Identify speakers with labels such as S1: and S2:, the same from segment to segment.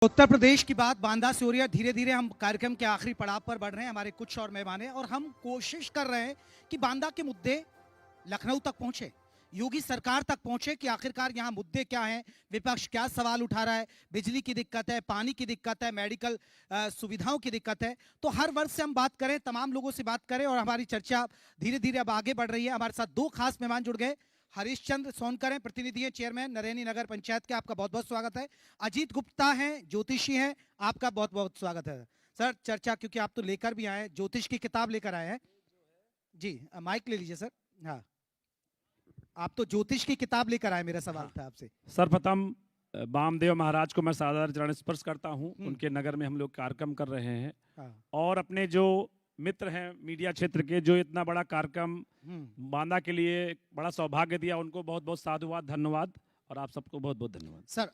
S1: उत्तर प्रदेश की बात बांदा से हो रही है। धीरे धीरे हम कार्यक्रम के आखिरी पड़ाव पर बढ़ रहे हैं। हमारे कुछ और मेहमान हैं और हम कोशिश कर रहे हैं कि बांदा के मुद्दे लखनऊ तक पहुंचे, योगी सरकार तक पहुंचे कि आखिरकार यहाँ मुद्दे क्या हैं, विपक्ष क्या सवाल उठा रहा है। बिजली की दिक्कत है, पानी की दिक्कत है, मेडिकल सुविधाओं की दिक्कत है। तो हर वर्ग से हम बात करें, तमाम लोगों से बात करें और हमारी चर्चा धीरे धीरे अब आगे बढ़ रही है। हमारे साथ दो खास मेहमान जुड़ गए। हरीश चंद्र सोनकर हैं, प्रतिनिधि हैं, चेयरमैन नरैनी नगर पंचायत के, आपका बहुत बहुत स्वागत है। अजीत गुप्ता हैं, ज्योतिषी हैं, आपका बहुत बहुत स्वागत है। सर चर्चा, क्योंकि आप तो लेकर भी आए, ज्योतिष की किताब लेकर आए हैं जी। माइक ले लीजिए सर। हाँ, आप तो ज्योतिष की किताब लेकर आए। मेरा सवाल था आपसे।
S2: सर्वप्रथम वामदेव महाराज को मैं सादर चरण स्पर्श करता हूं। उनके नगर में हम लोग कार्यक्रम कर रहे हैं।
S1: हाँ।
S2: और अपने जो मित्र हैं मीडिया क्षेत्र के, जो इतना बड़ा कार्यक्रम बांदा के लिए बड़ा सौभाग्य दिया, उनको बहुत बहुत साधुवाद, धन्यवाद। और आप सबको बहुत बहुत धन्यवाद
S1: सर।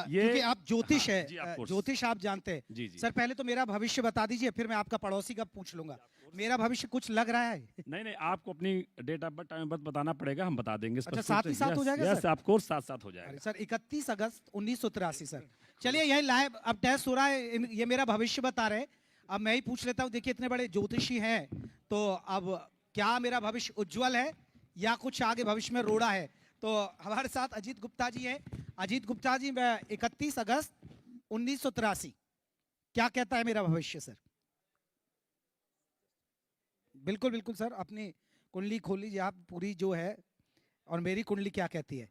S1: क्योंकि आप ज्योतिष
S2: हाँ,
S1: है, ज्योतिष आप जानते हैं।
S2: जी।
S1: सर पहले तो मेरा भविष्य बता दीजिए, फिर मैं आपका पड़ोसी का पूछ लूंगा। मेरा भविष्य कुछ लग रहा है?
S2: नहीं, आपको अपनी date of birth, time of birth बताना पड़ेगा, हम बता देंगे।
S1: अच्छा, साथ ही साथ हो जाएगा सर?
S2: ऑफ कोर्स साथ साथ हो जाएगा
S1: सर 31 अगस्त 1983 सर। चलिए यही लाइव अब टेस्ट हो रहा है, ये मेरा भविष्य बता रहे। अब मैं ही पूछ लेता हूँ, देखिए इतने बड़े ज्योतिषी हैं, तो अब क्या मेरा भविष्य उज्जवल है या कुछ आगे भविष्य में रोड़ा है? तो हमारे साथ अजीत गुप्ता जी हैं। अजीत गुप्ता जी, मैं 31 अगस्त 1983, क्या कहता है मेरा भविष्य सर? बिल्कुल बिल्कुल सर, अपनी कुंडली खोल लीजिए आप पूरी जो है, और मेरी कुंडली क्या कहती है?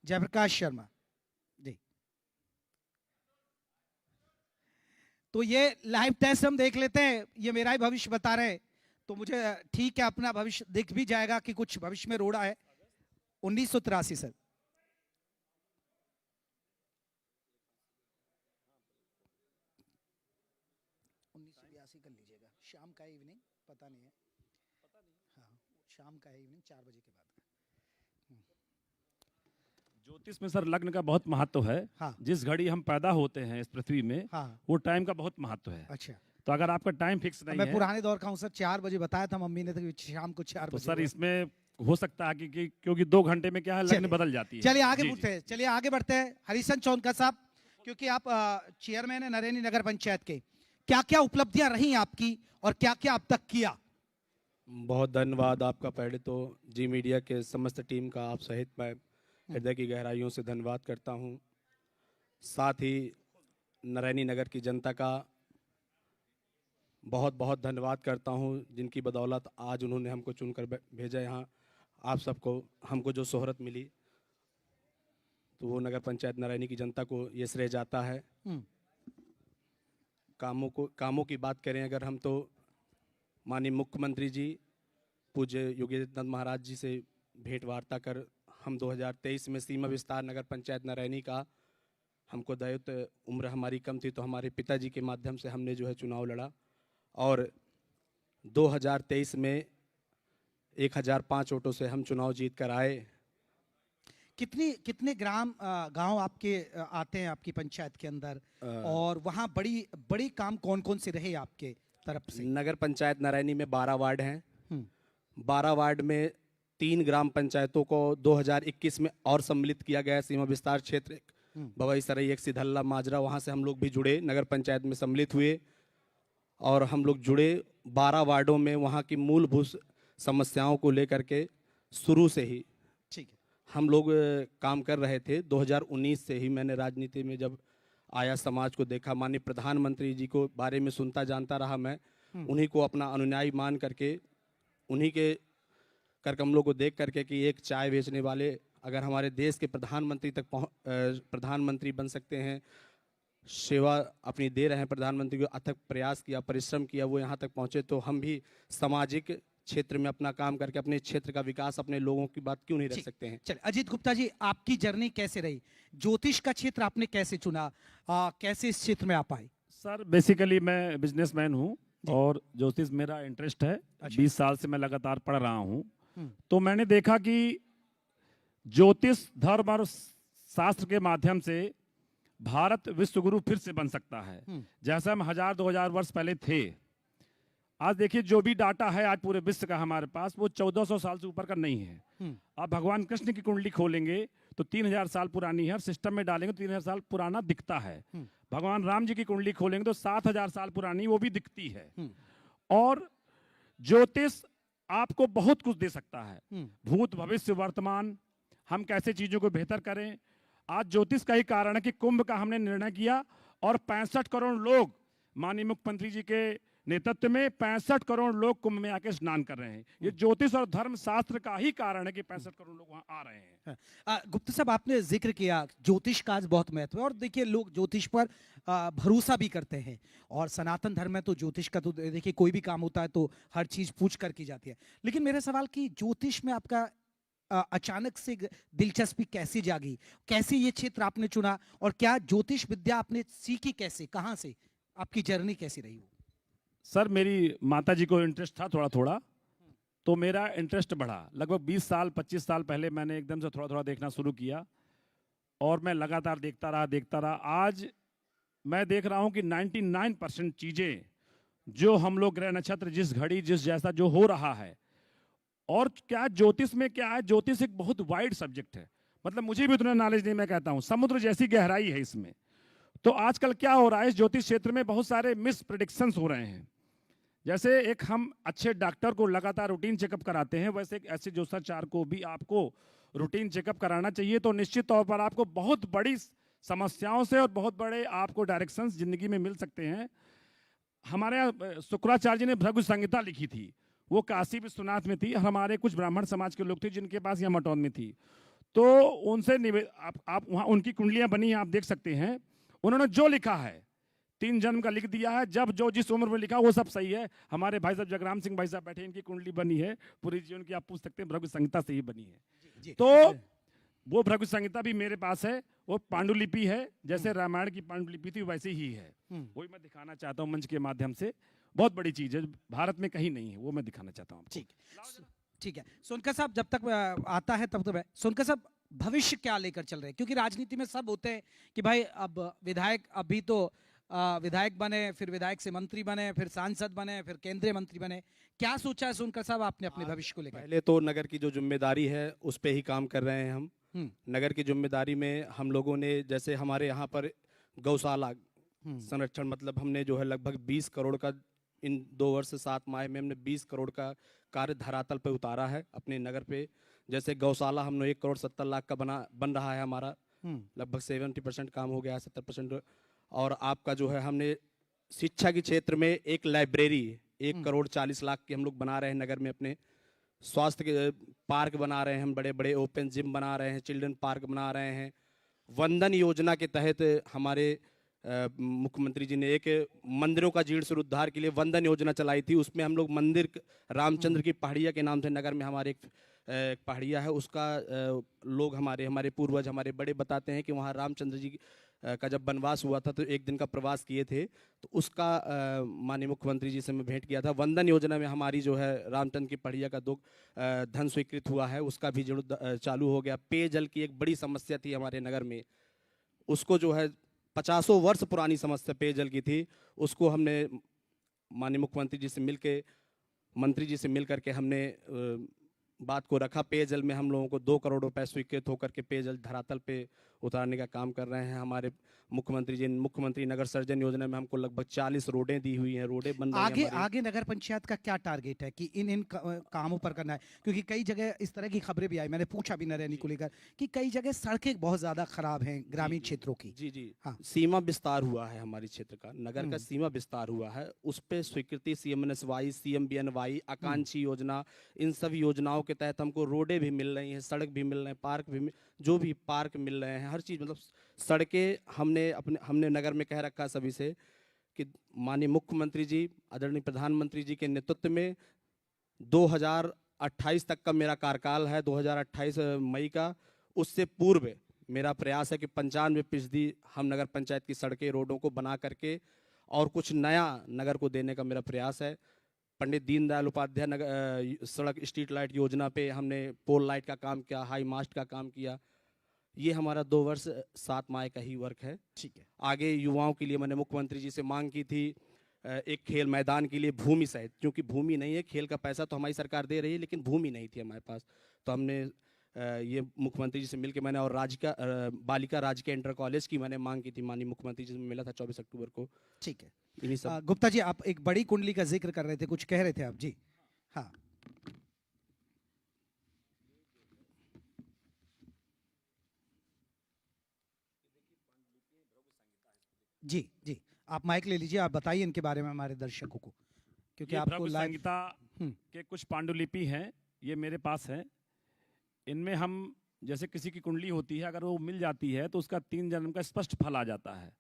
S1: जयप्रकाश शर्मा जी। तो ये लाइव टेस्ट हम देख लेते हैं, ये मेरा ही भविष्य बता रहे हैं, तो मुझे ठीक है, अपना भविष्य दिख भी जाएगा कि कुछ भविष्य में रोड़ा है। 1983 सर। कर लीजिएगा, शाम का इवनिंग, पता नहीं है। हाँ, शाम का है इवनिंग, 4 बजे के बाद।
S2: ज्योतिष में सर लग्न का बहुत महत्व है।
S1: हाँ।
S2: जिस घड़ी हम पैदा होते हैं इस पृथ्वी में,
S1: हाँ।
S2: वो टाइम का बहुत महत्व है।
S1: अच्छा,
S2: तो अगर आपका टाइम फिक्स नहीं
S1: मैं
S2: है,
S1: पुराने दौर का हूँ सर, 4 बजे बताया था मम्मी ने, तो शाम को 4
S2: तो
S1: बजे।
S2: सर इसमें हो सकता है कि क्योंकि 2 घंटे में क्या है, लग्न बदल जाती है।
S1: चलिए आगे बढ़ते हैं, चलिए आगे बढ़ते हैं। हरिशन चौनकर साहब, क्योंकि आप चेयरमैन है नरैनी नगर पंचायत के, क्या क्या उपलब्धियां रही आपकी और क्या क्या अब तक किया?
S3: बहुत धन्यवाद आपका। पहले तो जी मीडिया के समस्त टीम का आप सहित मैं हृदय की गहराइयों से धन्यवाद करता हूं। साथ ही नरैनी नगर की जनता का बहुत बहुत धन्यवाद करता हूं, जिनकी बदौलत आज उन्होंने हमको चुनकर भेजा यहाँ। आप सबको, हमको जो शोहरत मिली, तो वो नगर पंचायत नरैनी की जनता को ये श्रेय जाता है। कामों की बात करें अगर हम, तो माननीय मुख्यमंत्री जी पूज्य योगी आदित्यनाथ महाराज जी से भेंट वार्ता कर हम 2023 में सीमा विस्तार नगर पंचायत नरैनी का, हमको दायित्व, उम्र हमारी कम थी तो हमारे पिताजी के माध्यम से हमने जो है चुनाव लड़ा, और 2023 में 1005 वोटों से हम चुनाव जीत कर आए।
S1: कितने गांव आपके आते हैं आपकी पंचायत के अंदर, और वहां बड़ी काम कौन कौन से रहे आपके तरफ से?
S3: नगर पंचायत नरैनी में 12 वार्ड हैं। 12 वार्ड में 3 ग्राम पंचायतों को 2021 में और सम्मिलित किया गया। सीमा विस्तार क्षेत्र बवई सरई, एक सिधल्ला, माजरा, वहाँ से हम लोग भी जुड़े, नगर पंचायत में सम्मिलित हुए और हम लोग जुड़े। 12 वार्डों में वहाँ की मूलभूत समस्याओं को लेकर के शुरू से ही
S1: ठीक है
S3: हम लोग काम कर रहे थे। 2019 से ही मैंने राजनीति में जब आया, समाज को देखा, माननीय प्रधानमंत्री जी को बारे में सुनता जानता रहा मैं, उन्हीं को अपना अनुयायी मान करके, उन्हीं के कर कमलों को देख करके कि एक चाय बेचने वाले अगर हमारे देश के प्रधानमंत्री तक प्रधानमंत्री बन सकते हैं, सेवा अपनी दे रहे हैं प्रधानमंत्री को, अथक प्रयास किया, परिश्रम किया, वो यहाँ तक पहुँचे, तो हम भी सामाजिक क्षेत्र में अपना काम करके अपने क्षेत्र का विकास, अपने लोगों की बात क्यों नहीं रख सकते हैं।
S1: चलिए अजीत गुप्ता जी, आपकी जर्नी कैसे रही? ज्योतिष का क्षेत्र आपने कैसे चुना, कैसे इस क्षेत्र में आप आए?
S2: सर बेसिकली मैं बिजनेसमैन हूँ और ज्योतिष मेरा इंटरेस्ट है। 20 साल से मैं लगातार पढ़ रहा हूँ। तो मैंने देखा कि ज्योतिष, धर्म और शास्त्र के माध्यम से भारत विश्व गुरु फिर से बन सकता है। जैसे हम 1000-2000 वर्ष पहले थे, आज देखिए जो भी डाटा है आज पूरे विश्व का हमारे पास, वो 1400 साल से ऊपर का नहीं है। आप भगवान कृष्ण की कुंडली खोलेंगे तो 3000 साल पुरानी है, और सिस्टम में डालेंगे तो 3000 साल पुराना दिखता है। भगवान राम जी की कुंडली खोलेंगे तो 7000 साल पुरानी वो भी दिखती है। और ज्योतिष आपको बहुत कुछ दे सकता है, भूत भविष्य वर्तमान, हम कैसे चीजों को बेहतर करें। आज ज्योतिष का ही कारण है कि कुंभ का हमने निर्णय किया और 65 करोड़ लोग, माननीय मुख्यमंत्री जी के नेतृत्व में 65 करोड़ लोग कुंभ में आके स्नान कर रहे हैं। ये ज्योतिष और धर्म शास्त्र का ही कारण है कि 65 करोड़ लोग वहां आ रहे हैं।
S1: गुप्ता साहब, आपने जिक्र किया ज्योतिष का आज बहुत महत्व है, और देखिए लोग ज्योतिष पर भरोसा भी करते हैं, और सनातन धर्म में तो ज्योतिष का तो देखिए कोई भी काम होता है तो हर चीज पूछ कर की जाती है। लेकिन मेरा सवाल कि ज्योतिष में आपका अचानक से दिलचस्पी कैसे जागी, कैसे ये क्षेत्र आपने चुना, और क्या ज्योतिष विद्या आपने सीखी कैसे, कहां से, आपकी जर्नी कैसी रही वो?
S2: सर, मेरी माता जी को इंटरेस्ट था थोड़ा थोड़ा, तो मेरा इंटरेस्ट बढ़ा। लगभग 20 साल 25 साल पहले मैंने एकदम से थोड़ा थोड़ा देखना शुरू किया, और मैं लगातार देखता रहा। आज मैं देख रहा हूं कि 99% चीजें जो हम लोग ग्रह नक्षत्र जिस घड़ी जिस जैसा जो हो रहा है, और क्या ज्योतिष में क्या है, ज्योतिष एक बहुत वाइड सब्जेक्ट है, मतलब मुझे भी उतना नॉलेज नहीं, मैं कहता हूं समुद्र जैसी गहराई है इसमें। तो आजकल क्या हो रहा है, इस ज्योतिष क्षेत्र में बहुत सारे मिस प्रेडिक्शंस हो रहे हैं। जैसे एक हम अच्छे डॉक्टर को लगातार रूटीन चेकअप कराते हैं, वैसे एक ऐसे ज्योतिषाचार्य को भी आपको रूटीन चेकअप कराना चाहिए। तो निश्चित तौर पर आपको बहुत बड़ी समस्याओं से और बहुत बड़े आपको डायरेक्शंस जिंदगी में मिल सकते हैं। हमारे यहाँ शुक्राचार्य जी ने भृगु संहिता लिखी थी, वो काशी विश्वनाथ में थी, हमारे कुछ ब्राह्मण समाज के लोग थे जिनके पास यहाँ मटौन में थी। तो उनसे आप वहाँ उनकी कुंडलियाँ बनी हैं, आप देख सकते हैं। उन्होंने जो लिखा है 3 जन्म का लिख दिया है, जब जो जिस उम्र में लिखा वो सब सही है। हमारे भाई साहब जगराम सिंह भाई साहब बैठे, इनकी कुंडली बनी है पूरी जीवन की, आप पूछ सकते हैं, भृगु संहिता से ही बनी है। तो वो भृगु संहिता भी मेरे पास है, वो पांडुलिपि है, जैसे रामायण की पांडुलिपि थी वैसे ही है। वही मैं दिखाना चाहता हूँ मंच के माध्यम से। बहुत बड़ी चीज है, भारत में कहीं नहीं है, वो मैं दिखाना चाहता हूँ।
S1: ठीक है सोनकर साहब, जब तक आता है तब तक सोनकर साहब, भविष्य क्या लेकर चल रहे हैं? क्योंकि राजनीति में सब होते हैं कि भाई अब विधायक, अभी तो विधायक बने, फिर विधायक से मंत्री बने, फिर सांसद बने, फिर केंद्रीय मंत्री बने। क्या सोचा है सोनकर साहब आपने अपने भविष्य को लेकर?
S3: पहले तो नगर की जो जिम्मेदारी है उस पे ही काम कर रहे हैं हम। नगर की जिम्मेदारी में हम लोगों ने, जैसे हमारे यहाँ पर गौशाला संरक्षण, मतलब हमने जो है लगभग 20 करोड़ का, इन 2 वर्ष 7 माह में हमने 20 करोड़ का कार्य धरातल पे उतारा है अपने नगर पे। जैसे गौशाला हमने 1 करोड़ 70 लाख का बन रहा है हमारा, लगभग 70% काम हो गया है, 70%। और आपका जो है हमने शिक्षा के क्षेत्र में एक लाइब्रेरी 1 करोड़ 40 लाख की हम लोग बना रहे हैं नगर में अपने। स्वास्थ्य के पार्क बना रहे हैं हम, बड़े बड़े ओपन जिम बना रहे हैं, चिल्ड्रन पार्क बना रहे हैं। वंदन योजना के तहत हमारे मुख्यमंत्री जी ने एक मंदिरों का जीर्णोद्धार के लिए वंदन योजना चलाई थी। उसमें हम लोग मंदिर रामचंद्र की पहाड़िया के नाम से, नगर में हमारे एक पहाड़िया है, उसका लोग हमारे पूर्वज हमारे बड़े बताते हैं कि वहाँ रामचंद्र जी का जब वनवास हुआ था तो 1 दिन का प्रवास किए थे, तो उसका माननीय मुख्यमंत्री जी से मैं भेंट किया था। वंदन योजना में हमारी जो है रामचंद्र की पहाड़िया का 2 धन स्वीकृत हुआ है, उसका भी जरूर चालू हो गया। पेयजल की एक बड़ी समस्या थी हमारे नगर में, उसको जो है 50 वर्ष पुरानी समस्या पेयजल की थी, उसको हमने माननीय मुख्यमंत्री जी से मिलके, मंत्री जी से मिल करके हमने बात को रखा। पेयजल में हम लोगों को 2 करोड़ रुपए स्वीकृत होकर के पेयजल धरातल पे उतारने का काम कर रहे हैं हमारे मुख्यमंत्री जी। मुख्यमंत्री नगर सर्जन योजना में हमको लगभग 40 रोडें दी हुई हैं, रोडें बन रही हैं।
S1: आगे नगर पंचायत का क्या टारगेट है कि इन कामों पर करना है? क्योंकि कई जगह इस तरह की खबरें भी आई, मैंने पूछा भी नरेनी को लेकर कि कई जगह सड़कें बहुत ज्यादा खराब हैं ग्रामीण क्षेत्रों की।
S3: जी हाँ, सीमा विस्तार हुआ है हमारे क्षेत्र का, नगर का सीमा विस्तार हुआ है, उस पर स्वीकृति CMNSY, CMBNY, आकांक्षी योजना, इन सभी योजनाओं के तहत हमको रोडें भी मिल रही हैं, सड़क भी मिल रहे हैं, पार्क भी, जो भी पार्क मिल रहे हैं, हर चीज़, मतलब सड़कें हमने नगर में कह रखा सभी से कि माननीय मुख्यमंत्री जी, आदरणीय प्रधानमंत्री जी के नेतृत्व में 2028 तक का मेरा कार्यकाल है, 2028 मई का। उससे पूर्व मेरा प्रयास है कि 95% हम नगर पंचायत की सड़कें रोडों को बना करके और कुछ नया नगर को देने का मेरा प्रयास है। पंडित दीनदयाल उपाध्याय नगर सड़क स्ट्रीट लाइट योजना पे हमने पोल लाइट का काम किया, हाई मास्ट का काम किया। ये हमारा 2 वर्ष 7 माह का ही वर्क है।
S1: ठीक है।
S3: आगे युवाओं के लिए मैंने मुख्यमंत्री जी से मांग की थी एक खेल मैदान के लिए भूमि सहित, क्योंकि भूमि नहीं है, खेल का पैसा तो हमारी सरकार दे रही है लेकिन भूमि नहीं थी हमारे पास, तो हमने ये मुख्यमंत्री जी से मिलकर मैंने, और बालिका राजकीय इंटर कॉलेज की मैंने मांग की थी, माननीय मुख्यमंत्री जी से मिला था 24 अक्टूबर को।
S1: ठीक है।
S3: इन्हीं सब
S1: गुप्ता जी, आप एक बड़ी कुंडली का जिक्र कर रहे थे, कुछ कह रहे थे आप जी। हाँ जी जी, आप माइक ले लीजिए, आप बताइए इनके बारे में हमारे दर्शकों को, क्योंकि
S2: ये
S1: आपको
S2: भ्रगु
S1: लाइव।
S2: संहिता के कुछ पांडुलिपि हैं, ये मेरे पास है। इनमें हम जैसे किसी की कुंडली होती है, अगर वो मिल जाती है तो उसका 3 जन्म का स्पष्ट फल आ जाता है,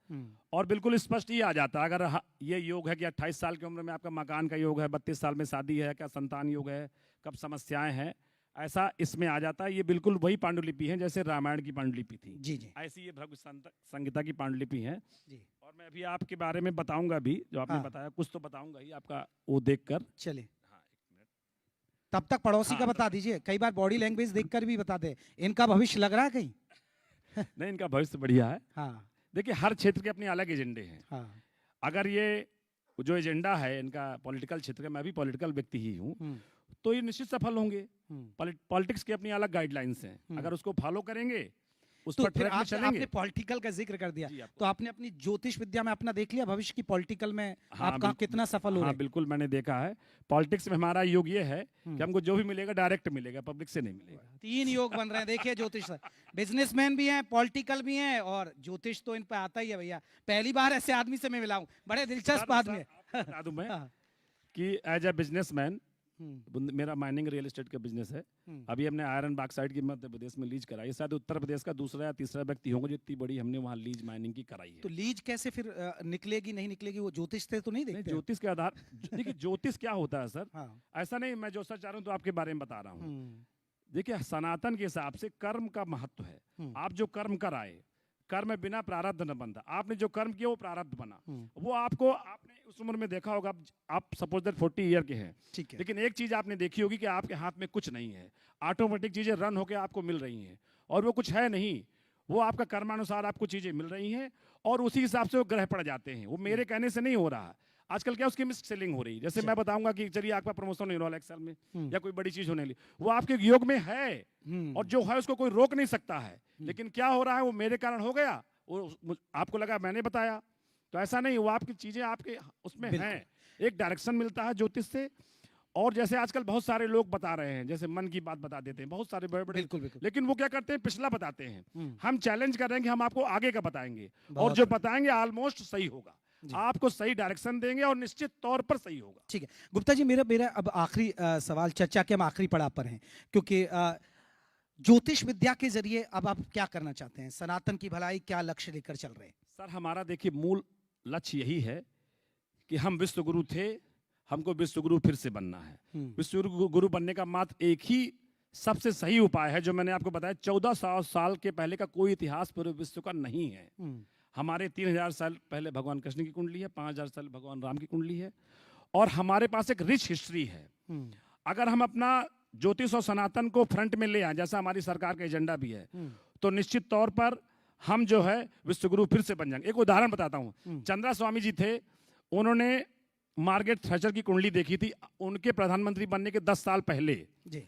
S2: और बिल्कुल स्पष्ट ही आ जाता है। अगर ये योग है कि 28 साल की उम्र में आपका मकान का योग है, 32 साल में शादी है, क्या संतान योग है, कब समस्याएं हैं, ऐसा इसमें आ जाता है। ये बिल्कुल वही पांडुलिपि है जैसे रामायण की पांडुलिपि थी,
S1: जी जी
S2: ऐसी ये भ्रगु संहिता की पांडुलिपि है
S1: जी।
S2: और मैं अभी आपके बारे में बताऊंगा भी, जो आपने
S1: हाँ।
S2: बताया कुछ तो बताऊंगा ही आपका वो देखकर।
S1: चलिए,
S2: हाँ, 1 मिनट।
S1: तब तक पड़ोसी का
S2: हाँ,
S1: बता दीजिए, कई बार बॉडी लैंग्वेज देखकर भी बता दे, इनका भविष्य लग रहा है कहीं।
S2: नहीं, इनका भविष्य बढ़िया है।
S1: हाँ
S2: देखिए, हर क्षेत्र के अपने अलग एजेंडे हैं।
S1: हाँ।
S2: अगर ये जो एजेंडा है इनका पॉलिटिकल क्षेत्र का, मैं भी पॉलिटिकल व्यक्ति ही हूँ, तो ये निश्चित सफल होंगे। पॉलिटिक्स की अपनी अलग गाइडलाइंस हैं, अगर उसको फॉलो करेंगे, उस
S1: तो
S2: पर
S1: फिर
S2: ट्रैक में चलेंगे।
S1: आपने पॉलिटिकल का जिक्र कर दिया,
S2: जी, आपको।
S1: तो आपने अपनी ज्योतिष विद्या में अपना देख लिया भविष्य की पॉलिटिकल में
S2: हाँ,
S1: आप कहाँ कितना सफल हो रहे
S2: हाँ,
S1: हैं?
S2: बिल्कुल मैंने देखा है। पॉलिटिक्स में हमारा योग ये है कि हमको जो भी मिलेगा डायरेक्ट मिलेगा, पब्लिक से नहीं मिलेगा।
S1: 3 योग बन रहे हैं, देखिए ज्योतिष से। बिजनेसमैन भी हैं, पॉलिटिकल भी हैं, और ज्योतिष तो इन पे आता ही है भैया। पहली बार ऐसे आदमी से मैं मिला हूँ, बड़े दिलचस्प आदमी है।
S2: आपको बता दूं मैं
S1: हाँ।
S2: कि एज ए बिजनेसमैन, मेरा माइनिंग रियल एस्टेट का बिजनेस है। अभी हमने आयरन बॉक्साइट की मध्य प्रदेश में लीज कराई है, शायद उत्तर प्रदेश का दूसरा या तीसरा व्यक्ति होंगे जो इतनी बड़ी हमने वहाँ लीज माइनिंग की कराई है।
S1: तो लीज कैसे फिर निकलेगी नहीं निकलेगी, वो ज्योतिष से तो नहीं
S2: नहीं,
S1: देखते?
S2: ज्योतिष के आधार देखिए, ज्योतिष क्या होता है सर,
S1: हाँ।
S2: ऐसा नहीं मैं जो सच चाह रहा हूँ तो आपके बारे में बता रहा हूँ। देखिए, सनातन के हिसाब से कर्म का महत्व है। आप जो कर्म कराए, कर्म बिना प्रारब्ध न बनता। आपने जो कर्म किया वो प्रारब्ध बना, वो आपको, आपने उस उम्र में देखा होगा, आप सपोज दैट 40 ईयर के हैं,
S1: ठीक है।
S2: लेकिन एक चीज आपने देखी होगी कि आपके हाथ में कुछ नहीं है, ऑटोमेटिक चीजें रन होकर आपको मिल रही हैं, और वो कुछ है नहीं, वो आपका कर्मानुसार आपको चीजें मिल रही हैं, और उसी हिसाब से वो ग्रह पड़ जाते हैं। वो मेरे कहने से नहीं हो रहा। आजकल क्या उसकी मिस सेलिंग हो रही है। जैसे मैं बताऊंगा कि चलिए आपका प्रमोशन होने वाला एक्सेल में, या कोई बड़ी चीज होने वाली, वो आपके योग में है, और जो है उसको कोई रोक नहीं सकता है। लेकिन क्या हो रहा है, वो मेरे कारण हो गया, वो आपको लगा मैंने बताया, तो ऐसा नहीं। वो आपकी चीजें आपके उसमें हैं, एक डायरेक्शन मिलता है ज्योतिष से। और जैसे आजकल बहुत सारे लोग बता रहे हैं, जैसे मन की बात बता देते हैं, बहुत सारे बड़े बड़े,
S1: बिल्कुल बिल्कुल।
S2: लेकिन वो क्या करते हैं, पिछला बताते हैं। हम चैलेंज कर रहे हैं कि हम आपको आगे का बताएंगे, और जो बताएंगे ऑलमोस्ट सही होगा, आपको सही डायरेक्शन देंगे, और निश्चित तौर पर सही होगा।
S1: ठीक है गुप्ता जी, मेरा अब आखिरी सवाल, चर्चा के हम आखिरी पड़ाव पर हैं, क्योंकि ज्योतिष विद्या के जरिए अब आप क्या करना चाहते हैं, सनातन की भलाई क्या लक्ष्य लेकर चल रहे हैं?
S2: सर, हमारा देखिए मूल लक्ष्य यही है कि हम विश्व गुरु थे, हमको विश्व गुरु फिर से बनना है। विश्व गुरु बनने का मात्र एक ही सबसे सही उपाय है, जो मैंने आपको बताया। 1400 साल के पहले का कोई इतिहास पूरे विश्व का नहीं है। हमारे 3000 साल पहले भगवान कृष्ण की कुंडली है, 5000 साल भगवान राम की कुंडली है, और हमारे पास एक रिच हिस्ट्री है। अगर हम अपना ज्योतिष और सनातन को फ्रंट में ले आए, जैसा हमारी सरकार का एजेंडा भी है, तो निश्चित तौर पर हम जो है विश्वगुरु फिर से बन जाएंगे। एक उदाहरण बताता हूं। चंद्रा स्वामी जी थे, उन्होंने मार्गरेट थैचर की कुंडली देखी थी, उनके प्रधानमंत्री बनने के 10 साल पहले
S1: जी।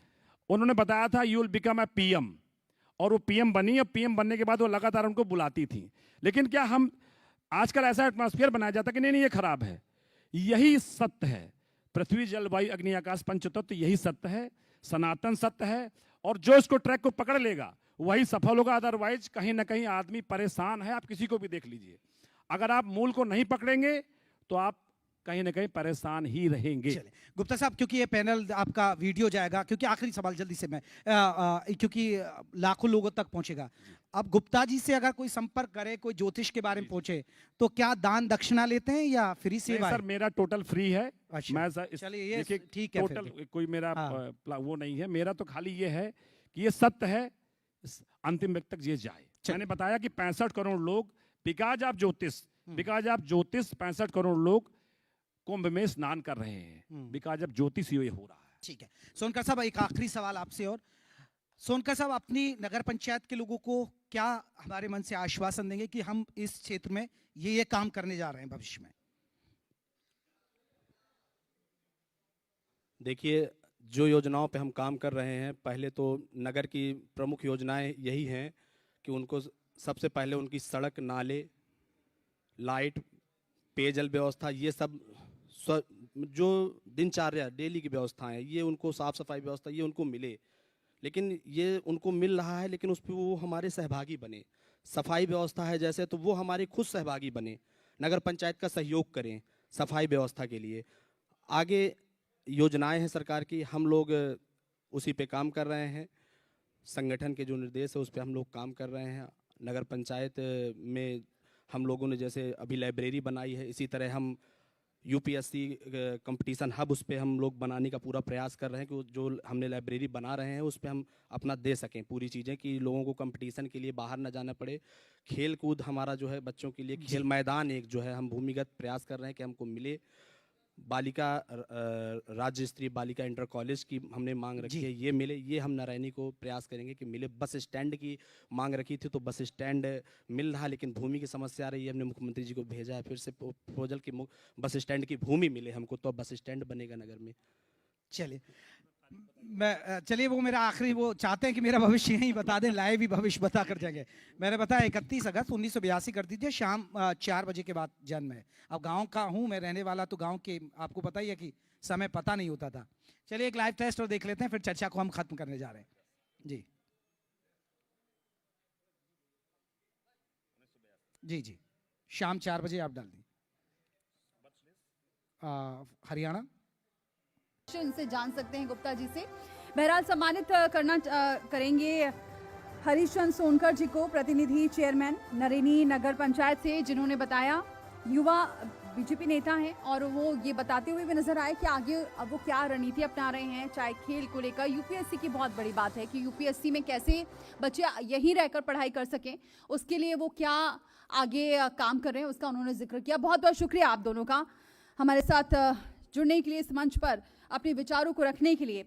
S2: उन्होंने बताया था you will become A PM, और वो पीएम बनी। और पीएम बनने के बाद वो लगातार उनको बुलाती थी। लेकिन क्या हम आजकल ऐसा एटमॉस्फेयर बनाया जाता कि नहीं ये खराब है। यही सत्य है, पृथ्वी जल वायु अग्नि आकाश पंचतत्व, यही सत्य है, सनातन सत्य है, और जो इसको ट्रैक को पकड़ लेगा वही सफल होगा। अदरवाइज कहीं ना कहीं आदमी परेशान है। आप किसी को भी देख लीजिए, अगर आप मूल को नहीं पकड़ेंगे तो आप कहीं ना कहीं परेशान ही रहेंगे।
S1: गुप्ता साहब, क्योंकि ये पैनल आपका वीडियो जाएगा, क्योंकि आखिरी सवाल जल्दी से मैं, क्योंकि लाखों लोगों तक पहुंचेगा। अब गुप्ता जी से अगर कोई संपर्क करे, कोई ज्योतिष के बारे में पूछे, तो क्या दान दक्षिणा लेते हैं या फ्री सेवा?
S2: सर, मेरा टोटल फ्री है।
S1: अच्छा।
S2: मैं सर
S1: चलिए ये ठीक है,
S2: टोटल कोई मेरा वो नहीं है। मेरा तो खाली ये है कि ये सत्य है, अंतिम व्यक्ति तक ये जाए। मैंने बताया कि 65 करोड़ लोग बिकॉज ऑफ ज्योतिष 65 करोड़ लोग कुंभ में स्नान कर रहे हैं, बिकॉज ऑफ ज्योतिष ये हो रहा है।
S1: ठीक है सोनकर साहब, एक आखिरी सवाल आपसे। और सोनकर साहब, अपनी नगर पंचायत के लोगों को क्या हमारे मन से आश्वासन देंगे कि हम इस क्षेत्र में ये काम करने जा रहे हैं भविष्य में?
S3: देखिए, जो योजनाओं पे हम काम कर रहे हैं, पहले तो नगर की प्रमुख योजनाएं यही हैं कि उनको सबसे पहले उनकी सड़क, नाले, लाइट, पेयजल व्यवस्था, ये सब जो दिनचर्या डेली की व्यवस्थाएं हैं, ये उनको साफ सफाई व्यवस्था ये उनको मिले। लेकिन ये उनको मिल रहा है, लेकिन उस पर वो हमारे सहभागी बने। सफाई व्यवस्था है जैसे, तो वो हमारे खुद सहभागी बने, नगर पंचायत का सहयोग करें सफाई व्यवस्था के लिए। आगे योजनाएं हैं सरकार की, हम लोग उसी पे काम कर रहे हैं। संगठन के जो निर्देश है उस पे हम लोग काम कर रहे हैं। नगर पंचायत में हम लोगों ने जैसे अभी लाइब्रेरी बनाई है, इसी तरह हम यूपीएससी कंपटीशन हब उस पे हम लोग बनाने का पूरा प्रयास कर रहे हैं कि जो हमने लाइब्रेरी बना रहे हैं उस पे हम अपना दे सकें पूरी चीज़ें, कि लोगों को कंपटीशन के लिए बाहर ना जाना पड़े। खेल कूद हमारा जो है बच्चों के लिए खेल मैदान एक जो है हम भूमिगत प्रयास कर रहे हैं कि हमको मिले। बालिका राज्य स्तरीय बालिका इंटर कॉलेज की हमने मांग रखी है, ये मिले, ये हम नारायणी को प्रयास करेंगे कि मिले। बस स्टैंड की मांग रखी थी तो बस स्टैंड मिल रहा, लेकिन भूमि की समस्या आ रही है। हमने मुख्यमंत्री जी को भेजा है फिर से प्रपोजल की बस स्टैंड की भूमि मिले हमको, तो बस स्टैंड बनेगा नगर में।
S1: चलिए चलिए, वो मेरा आखिरी, वो चाहते हैं कि मेरा भविष्य यही बता दें, लाइव ही भविष्य बता कर जाएंगे। मैंने बताया 31 अगस्त 1982 कर दीजिए, शाम 4 बजे के बाद जन्म है। अब गांव का हूं मैं रहने वाला, तो गांव के आपको पता ही है कि समय पता नहीं होता था। चलिए एक लाइव टेस्ट और देख लेते हैं, फिर चर्चा को हम खत्म करने जा रहे हैं। जी जी जी, शाम 4 बजे आप डाल दी। हरियाणा
S4: इनसे जान सकते हैं गुप्ता जी से। बहरहाल सम्मानित करेंगे हरीशचंद्र सोनकर जी को, प्रतिनिधि चेयरमैन नरेनी नगर पंचायत से, जिन्होंने बताया युवा बीजेपी नेता हैं और वो ये बताते हुए भी नजर आए कि आगे अब वो क्या रणनीति अपना रहे हैं, चाहे खेल को लेकर। यूपीएससी की बहुत बड़ी बात है कि यूपीएससी में कैसे बच्चे यहीं रहकर पढ़ाई कर सकें, उसके लिए वो क्या आगे काम कर रहे हैं, उसका उन्होंने जिक्र किया। बहुत बहुत शुक्रिया आप दोनों का हमारे साथ जुड़ने के लिए, इस मंच पर अपने विचारों को रखने के लिए।